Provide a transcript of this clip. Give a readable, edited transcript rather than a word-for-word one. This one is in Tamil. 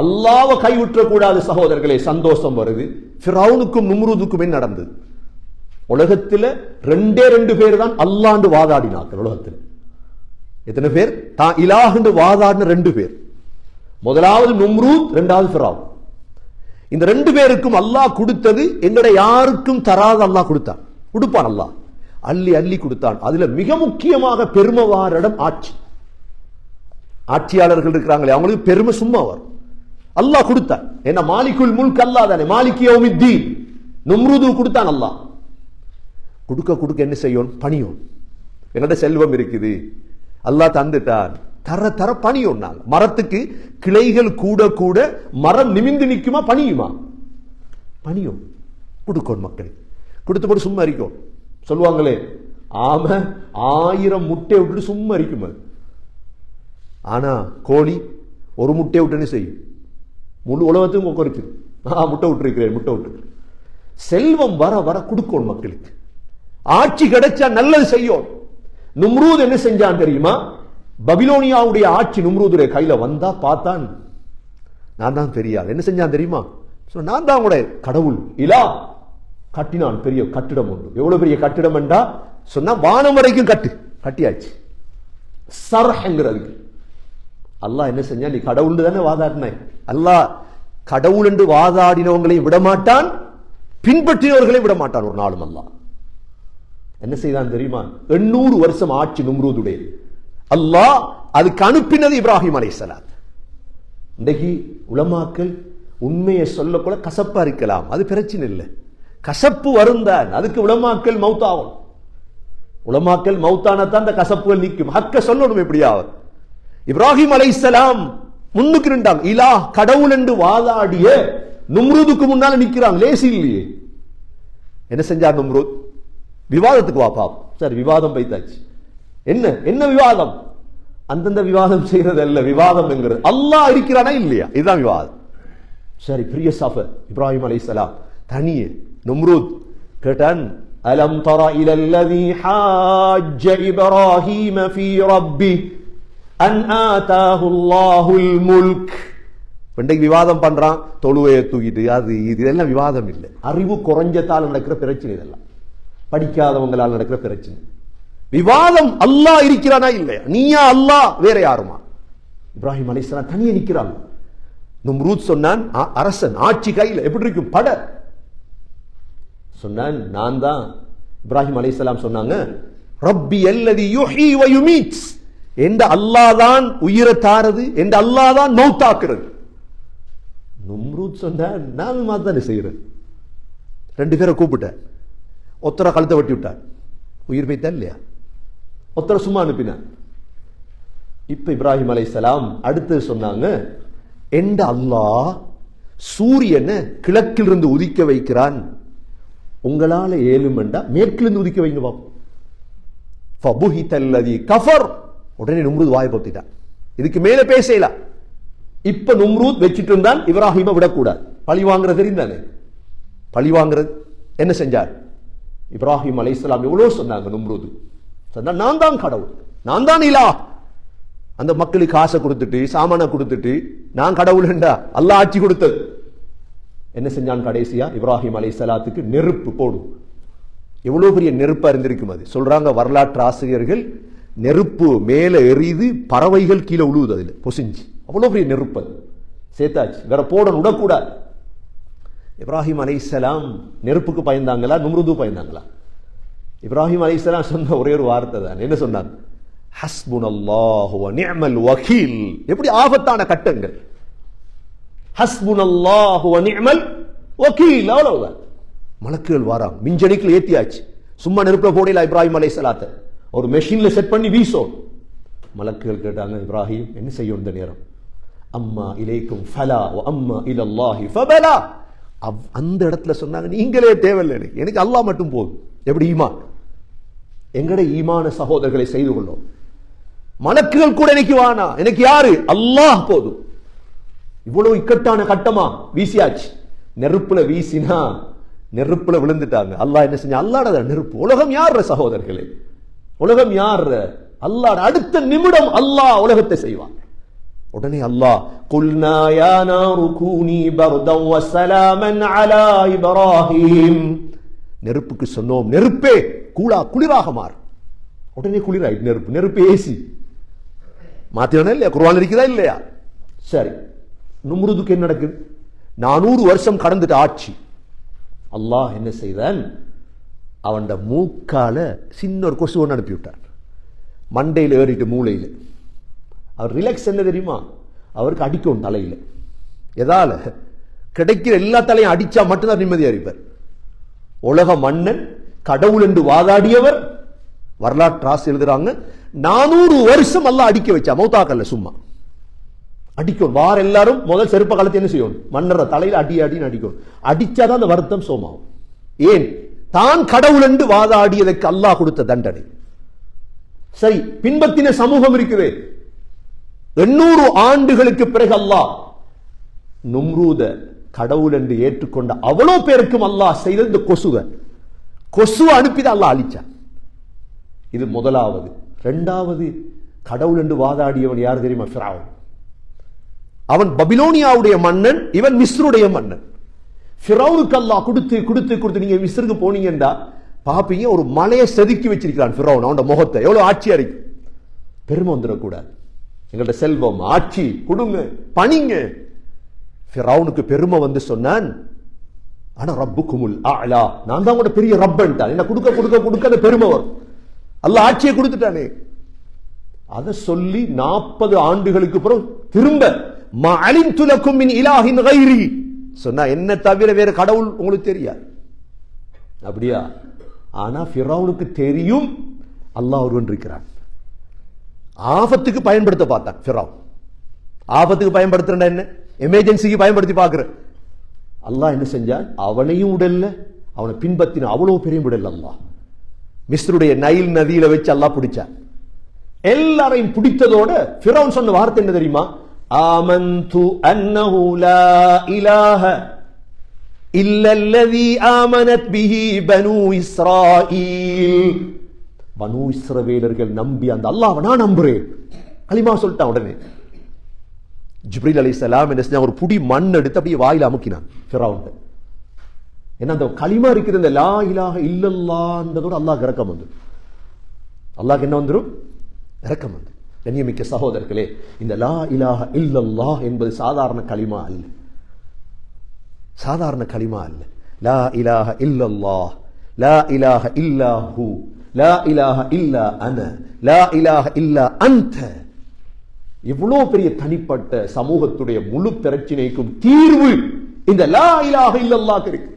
அல்லாஹ்வை கைவிட்ட கூடாது சகோதரர்களே. சந்தோஷம் வருது. ஃபிரௌனுக்கும் நும்ரூதுக்கும் என்ன நடந்தது? உலகத்துல ரெண்டு பேர் தான் அல்லாஹ்னு வாதாடினார்கள். உலகத்தில் எத்தனை பேர் தான் இலாஹ்னு வாதாடின? 2 பேர். முதலாவது நும்ரூத், இரண்டாவது ஃபிரௌன். இந்த 2 பேருக்கும் அல்லாஹ் கொடுத்தது எங்கட யாருக்கும் தராத அல்லாஹ் கொடுத்தான். கொடுப்பான் அல்லாஹ், அள்ளி அள்ளி கொடுத்தான். அதுல மிக முக்கியமாக பெருமை வார இடம் ஆட்சி. ஆட்சியாளர்கள் இருக்கிறாங்களே, அவங்களுக்கு பெருமை சும்மா வரும். அல்லாஹ் கொடுத்தான். என்ன மாலிகுல் முல்க் அல்லாஹ் தானே, மாலிக் யௌமித்தீன். நும்ரூது கொடுத்தான் அல்லாஹ். கொடுக்க கொடுக்க என்ன செய்யும்? பணியும். என்னோட செல்வம் இருக்குது, அல்லாஹ் தந்துட்டான், தர தர பணியும். நாங்க மரத்துக்கு கிளைகள் கூட கூட மரம் நிமிந்து நிற்குமா? பணியுமா? பணியும். கொடுக்கும் மக்களுக்கு. கொடுத்து போட்டு சும்மா இருக்கும். சொல்லுவாங்களே, ஆம 1000 முட்டை விட்டுட்டு சும்மா இருக்கும். அது ஆனா கோழி ஒரு முட்டை விட்டுன்னு செய்யும், முழு உலகத்துக்கும் கொறிச்சு முட்டை விட்டுருக்கிறேன், முட்டை விட்டு. செல்வம் வர வர கொடுக்கும் மக்களுக்கு. ஆட்சி கிடைச்சா நல்லது செய்யும். நும்ரூத் என்ன செஞ்சான் தெரியுமா? பபிலோனியாவுடைய ஆட்சி நும்ரூதுடைய கையில வந்தா பார்த்தான், நான் தான் பெரியார். என்ன செஞ்சான் தெரியுமா? நான் தான் கூட கடவுள் இலா. கட்டினான் பெரிய கட்டிடம் உண்டு. எவ்வளவு பெரிய கட்டிடம் என்றா சொன்னா வானம் வரைக்கும் கட்டியாச்சு. சர்ஹ்ங்கிறதுக்கு அல்லாஹ் என்ன செஞ்சா? நீ கடவுள் தானே வாதாடின. அல்லாஹ் கடவுள் என்று வாதாடினவங்களையும் விடமாட்டான், பின்பற்றினவர்களையும் விடமாட்டான் ஒரு நாளும். அல்லாஹ் என்ன செய்தான் தெரியுமா? 800 வருஷம் ஆட்சி நும்ரூதுடைய. அல்லாஹ் அதுக்கு அனுப்பினது இப்ராஹிம் அலைஹிஸ்ஸலாம். இன்றைக்கு உலமாக்கள் உண்மையை சொல்லக்கூட கசப்பா இருக்கலாம், அது பிரச்சனை இல்லை. கசப்பு வருந்தான், அதுக்கு உலமாக்கள் மௌத்தாகும். உலமாக்கள் மௌத்தானத்தான் அந்த கசப்புகள் நீக்கும். ஹக்க சொல்லணும் எப்படியாவது. இப்ராஹிம் அலைஹிஸ்ஸலாம் முன்னுக்கு நின்றாங்க. இலாஹ் கடவுள் என்று வாதாடிய நும்ரூதுக்கு முன்னால நிக்கிறாங்க. லேசி இல்லையே. என்ன செஞ்சார் நும்ரூத்? விவாதத்துக்கு வா பாப். சரி, விவாதம் வைத்தாச்சு. என்ன என்ன விவாதம்? அந்தந்த விவாதம் செய்யறது அல்ல. விவாதம் என்கிறது அல்லாஹ் இருக்கிறானா இல்லையா, இதுதான் விவாதம். சரி, பிரிய சஃபர் இப்ராஹிம் அலைஹிஸ்ஸலாம் தனியே. நும்ரூத் கேட்டான், அலம் தர இலல்லதி ஹாஜ்ஜ இப்ராஹீம ஃபீ ரப்பி அன் ஆதாஹு அல்லாஹுல் முல்க். இன்றைக்கு விவாதம் பண்றான், தொழுவையை தூக்கிட்டு அது இதெல்லாம் விவாதம் இல்லை. அறிவு குறைஞ்சத்தால் நடக்கிற பிரச்சனை, இதெல்லாம் படிக்காதவங்களால் நடக்கிற பிரச்சனை. விவாதம் அல்லாஹ் இருக்கிறானா இல்லையா, நீயா அல்லாஹ் வேற யாருமா? இப்ராஹிம் அலைஹிஸ்ஸலாம் தனியே நிற்கிறாங்க. நும்ரூத் சொன்னான், அரசன் ஆட்சி கையில் எப்படி இருக்கும் பட சொன்னான், நான் தான். இப்ராஹிம் அலைஹிஸ்ஸலாம் சொன்னாங்க, ரப்பி அல்லதி யுஹ்யி வ யுமீத். என்ற அல்லாஹ் தான் உயிரை தாரது, என்ற அல்லாஹ் தான் மௌத்தாக்குறது. நும்ரூத் சொன்னான், நான் மாதிரி செய்யறேன். 2 பேரை கூப்பிட்டேன். ஒத்தரை கழுத்தை வெட்டி விட்டார், உயிர் போய்த்தான் இல்லையா? ஒத்தரை சும்மா அனுப்பினான். இப்ப இப்ராஹிம் அலைஹிஸ்ஸலாம் அடுத்து சொன்னாங்க, என்ற அல்லாஹ் சூரியனை கிழக்கிலிருந்து உதிக்க வைக்கிறான், உங்களால ஏழுமெண்டா மேற்கிலிருந்து உதிக்க வைங்க பாப்போம். ஃபபுஹிதல்லதி கஃபர். உடனே நும்ரூத் வாயை பொத்திட்டான், இதுக்கு மேல பேசல. இப்ப நும்ரூத் வச்சிட்டு இருந்தான், இப்ராஹிமை விடக்கூடாது. பழி வாங்குறது தெரிந்தானே, பழி வாங்குறது. என்ன செஞ்சார்? இப்ராஹிம் அலைஹிஸ்ஸலாம் எவ்வளவு சொன்னாங்க நும்ரூத். சொன்னா, நான் தான் கடவுள், நான் தான் இலா. அந்த மக்களுக்கு காசை கொடுத்துட்டு சாமான கொடுத்துட்டு நான் கடவுள் என்றா அல்லாஹ் ஆட்சி கொடுத்தது. என்ன செஞ்சான் கடைசியா? இப்ராஹிம் அலைஹிஸ்ஸலாத்துக்கு நெருப்பு போடும். எவ்வளவு பெரிய நெருப்பா இருந்திருக்கும் அது. சொல்றாங்க வரலாற்று ஆசிரியர்கள், நெருப்பு மேல எரியுது, பறவைகள் கீழே உழுவுது அதுல பொசிஞ்சு. அவ்வளவு பெரிய நெருப்பு அது. சேர்த்தாச்சு, வேற போடணும், விடக்கூடாது. இப்ராஹிம் அலைஹிஸ்ஸலாம் நெருப்புக்கு பயந்தாங்களா, நும்ரூது பயந்தாங்களா? இப்ராஹிம் அலைஹிஸ்ஸலாம் சொன்ன ஒரே ஒரு வார்த்தை தான். என்ன சொன்னாங்க? ஹஸ்புனல்லாஹு வ நிஅமல் வகீல். எப்படி ஆபத்தான கட்டங்கள். ஹஸ்புனல்லாஹு வ நிஅமல் வகீல், அவ்வளவுதான். மலக்குகள் வாராம், மிஞ்சடிக்குள் ஏத்தியாச்சு. சும்மா நெருப்புல போடல இப்ராஹிம் அலைஹிஸ்ஸலாத்தை, ஒரு மெஷின்ல செட் பண்ணி வீசோம். மலக்குகள் கேட்டாங்க, இப்ராஹிம் என்ன செய்யும் இந்த நேரம்? அம்மா இலைக்கும் ஃபலா வ அம்மா இலல்லாஹி ஃபபலா. அந்த இடத்துல சொன்னாங்க, நீங்களே தேவையில்லை, எனக்கு அல்லாஹ் மட்டும் போதும். எப்படி ஈமான்? எங்கட ஈமான சகோதரர்களை செய்து கொள்ளும். மலக்குகள் கூட எனக்கு வானா, எனக்கு யாரு? அல்லாஹ் போதும். இவ்வளவு இக்கட்டான கட்டமா வீசியாச்சு. நெருப்புல வீசினா நெருப்புல விழுந்துட்டாங்க. அல்லாஹ் என்ன செஞ்சா? அல்லாஹ்ட நெருப்பு. உலகம் யார் சகோதரர்களே? உலகம் யார்? அல்லாஹ். அடுத்த நிமிடம் அல்லாஹ் உலகத்தை செய்வான். உடனே அல்லாஹ் குல்னா யா நாரு கூனி பர்தன் வ ஸலாமன் அலா இப்ராஹீம், நெருப்புக்கு சொன்னோம், நெருப்பே குளிராக மாறு. உடனே குளிராயிட்டு நெருப்பு. நெருப்பு ஏசி மாத்தினா இல்லையா? குர்ஆன் இருக்குதா இல்லையா? சரி, நும்ருதுக்கு என்ன நடக்குது? 400 வருஷம் கடந்துட்டு ஆட்சி. அல்லாஹ் என்ன செய்தான்? அவன் மூக்கால சின்ன ஒரு கொசு ஒன்று அனுப்பி விட்டார். மண்டையில் ஏறிட்டு மூளையில். அவர் ரிலாக்ஸ் என்ன தெரியுமா? அவருக்கு அடிக்கும் தலையில். எதால? கிடைக்கிற எல்லா தலையும் அடிச்சா மட்டும்தான் நிம்மதியா இருப்பார். உலக மன்னன், கடவுள் என்று வாதாடியவர், வரலாற்று ஆசை எழுதுறாங்க, 400 வருஷம் அல்லாஹ் அடிக்க வச்சா. மௌத்தாக்கல்ல, சும்மா அடிக்கும். வார எல்லாரும் முதல் செருப்ப காலத்தை என்ன செய்யணும்? மன்னர தலையில் அடி அடின்னு அடிக்கணும். அடிச்சாதான் அந்த வருத்தம் சோமாகும். ஏன்? தான் கடவுள் என்று வாதாடியதற்கு அல்லாஹ் கொடுத்த தண்டனை. சரி, பின்பற்றின சமூகம் இருக்குது. 800 ஆண்டுகளுக்கு பிறகு அல்லாஹ் நும்ரூத கடவுள் என்று ஏற்றுக்கொண்ட அவ்வளவு பேருக்கும் அல்லாஹ் செய்த இந்த கொசுவை அனுப்பிதான் அல்லாஹ் அழிச்சான். இது முதலாவது. இரண்டாவது, கடவுள் என்று வாதாடியவன் யார் தெரியுமா? ஃபிரௌன். அவன் பபிலோனியாவுடைய மன்னன், இவன் மிஸ்ருடைய மன்னன். ஃபிரௌனுக்கு அல்லாஹ் கொடுத்து நீங்க மிஸ்ருக்கு போனீங்கன்றா பாப்பீங்க, ஒரு மலையை செதுக்கி வச்சிருக்கிறான் ஃபிரௌன். அவனோட முகத்தை எவ்வளவு ஆட்சியா இருக்கு. பெருமை வந்துடக்கூடாது. எங்கள்ட்ட செல்வம், ஆட்சி கொடுங்க, பணிங்க. ஃபிரௌனுக்கு பெருமை வந்து சொன்னான், ஆனா ரப்புக்குமுல் அலா, நான் தான் உங்களோட பெரிய ரப்பன்ட்டான். என்ன கொடுக்க அந்த பெருமை வரும். அல்லாஹ் ஆட்சியை கொடுத்துட்டானே. அதை சொல்லி 40 ஆண்டுகளுக்கு பிறகு திரும்ப மஅலிம்து லக்கும் மின் இலாஹின் கைரி சொன்னா, என்ன தவிர வேற கடவுள் உங்களுக்கு தெரியாது. அப்படியா? ஆனா ஃபிரௌனுக்கு தெரியும் அல்லாஹ் ஒருவன் இருக்கிறான். ஆபத்துக்கு பயன்படுத்த பார்த்தான் ஃபிரௌன். ஆபத்துக்கு பயன்படுத்துறா என்ன? எமர்ஜென்சிக்கு பயன்படுத்தி பார்க்கிற. அல்லாஹ் என்ன செஞ்சான்? அவனையும் உடல்ல, அவனை பின்பற்றின அவ்வளவு பெரிய உடல் அல்லாஹ் மிஸ்ருடைய நைல் நதியில வச்சு அல்லாஹ் பிடிச்சான். எல்லாரையும் பிடித்ததோட ஃபிரௌன் சொன்ன வார்த்தை என்ன தெரியுமா? ஆமன்து அன்னஹு லா இலாஹ இல்லல்லதி ஆமனத் பிஹி பனூ இஸ்ராயீல். பனூ இஸ்ரவேலர்கள் நம்பி அந்த அல்லாஹ்வை நான் நம்புறேன் கலிமா சொல்லிட்டான். உடனே ஜிப்ரீல் அலைஹிஸ்ஸலாம் என்ன செஞ்சாங்க? ஒரு புடி மண் எடுத்து அப்படியே வாயில அமுக்கினான் ஃபிரௌன். என்ன அந்த கலிமா இருக்குது, இந்த லா இலாஹ இல்லல்லாஹ்ன்றதோட அல்லாஹ் இரக்கம் வந்துரும். அல்லாஹ் என்ன வந்துரும்? இரக்கம் வந்து. கண்ணியமிக்க சகோதரர்களே, இந்த லா இலாஹ இல்லல்லாஹ் என்பது சாதாரண கலிமா அல்ல. சாதாரண கலிமா அல்ல. லா இலாஹ இல்லல்லாஹ், லா இலாஹ இல்லாஹு, லா இலாஹ இல்லா அன, லா இலாஹ இல்லா அன்த. இவ்வளவு பெரிய தனிப்பட்ட சமூகத்துடைய முழு பிரச்சனைக்கும் தீர்வு இந்த லா இலாஹ இல்லல்லாஹ் இருக்கு.